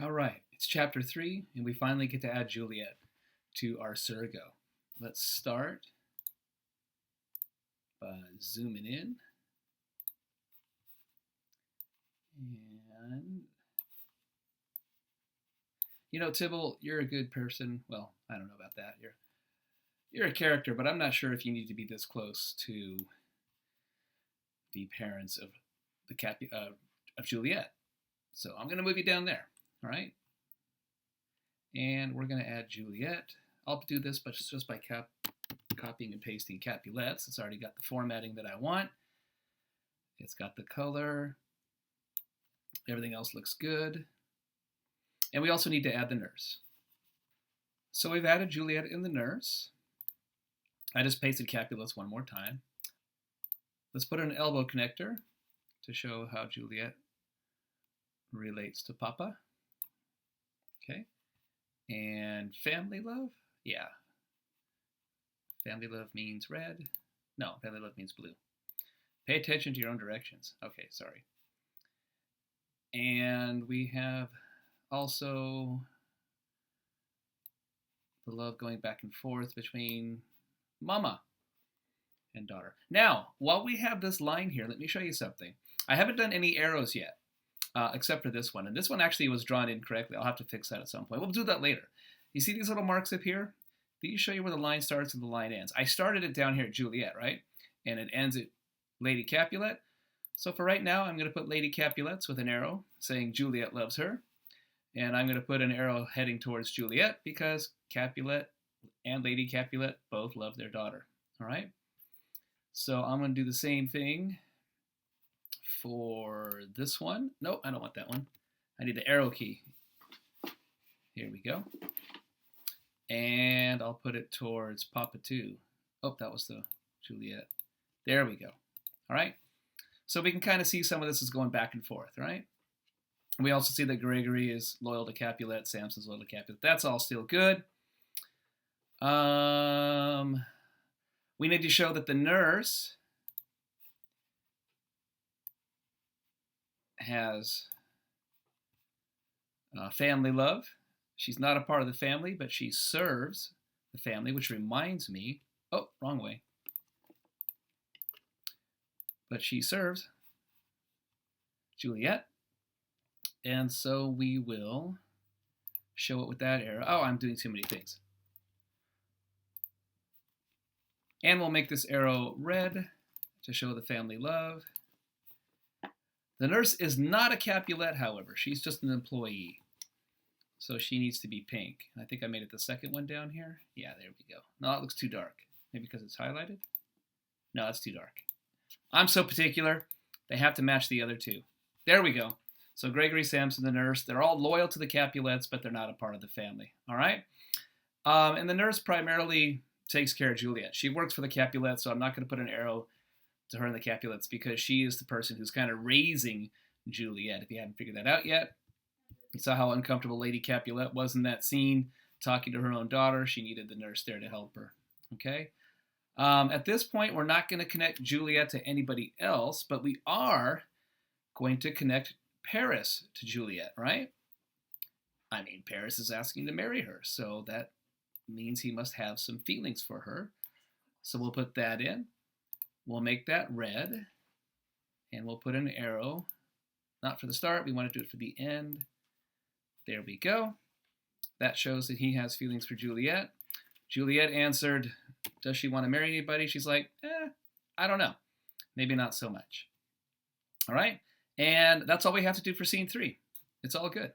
All right, it's chapter 3, and we finally get to add Juliet to our CiRGO. Let's start by zooming in. And, you know, Tibble, you're a good person. Well, I don't know about that. You're a character, but I'm not sure if you need to be this close to the parents of of Juliet. So I'm going to move you down there. All right. And we're going to add Juliet. I'll do this but just by copying and pasting Capulets. It's already got the formatting that I want. It's got the color. Everything else looks good. And we also need to add the nurse. So we've added Juliet and the nurse. I just pasted Capulets one more time. Let's put an elbow connector to show how Juliet relates to Papa. Okay. And family love? Yeah. Family love means red. No, family love means blue. Pay attention to your own directions. Okay, sorry. And we have also the love going back and forth between mama and daughter. Now, while we have this line here, let me show you something. I haven't done any arrows yet, except for this one. And this one actually was drawn incorrectly. I'll have to fix that at some point. We'll do that later. You see these little marks up here? These show you where the line starts and the line ends. I started it down here at Juliet, right? And it ends at Lady Capulet. So for right now, I'm going to put Lady Capulets with an arrow saying Juliet loves her. And I'm going to put an arrow heading towards Juliet because Capulet and Lady Capulet both love their daughter. All right? So I'm going to do the same thing for this one. Nope, I don't want that one. I need the arrow key. Here we go. And I'll put it towards Papa 2. Oh, that was the Juliet. There we go. All right? So we can kind of see some of this is going back and forth, right? We also see that Gregory is loyal to Capulet, Samson's loyal to Capulet. That's all still good. We need to show that the nurse has family love. She's not a part of the family, but she serves the family, which reminds me, oh, wrong way. But she serves Juliet. And so we will show it with that arrow. Oh, I'm doing too many things. And we'll make this arrow red to show the family love. The nurse is not a Capulet, however. She's just an employee. So she needs to be pink. I think I made it the second one down here. Yeah, there we go. No, it looks too dark. Maybe because it's highlighted? No, it's too dark. I'm so particular. They have to match the other two. There we go. So Gregory, Samson, the nurse, they're all loyal to the Capulets, but they're not a part of the family. All right? And the nurse primarily takes care of Juliet. She works for the Capulets, so I'm not going to put an arrow to her and the Capulets because she is the person who's kind of raising Juliet, if you haven't figured that out yet. You saw how uncomfortable Lady Capulet was in that scene, talking to her own daughter. She needed the nurse there to help her. Okay? At this point, we're not going to connect Juliet to anybody else, but we are going to connect Paris to Juliet, right? I mean, Paris is asking to marry her, so that means he must have some feelings for her. So we'll put that in. We'll make that red, and we'll put an arrow, not for the start, we want to do it for the end. There we go. That shows that he has feelings for Juliet. Juliet answered, does she want to marry anybody? She's like, I don't know. Maybe not so much. All right? And that's all we have to do for scene 3. It's all good.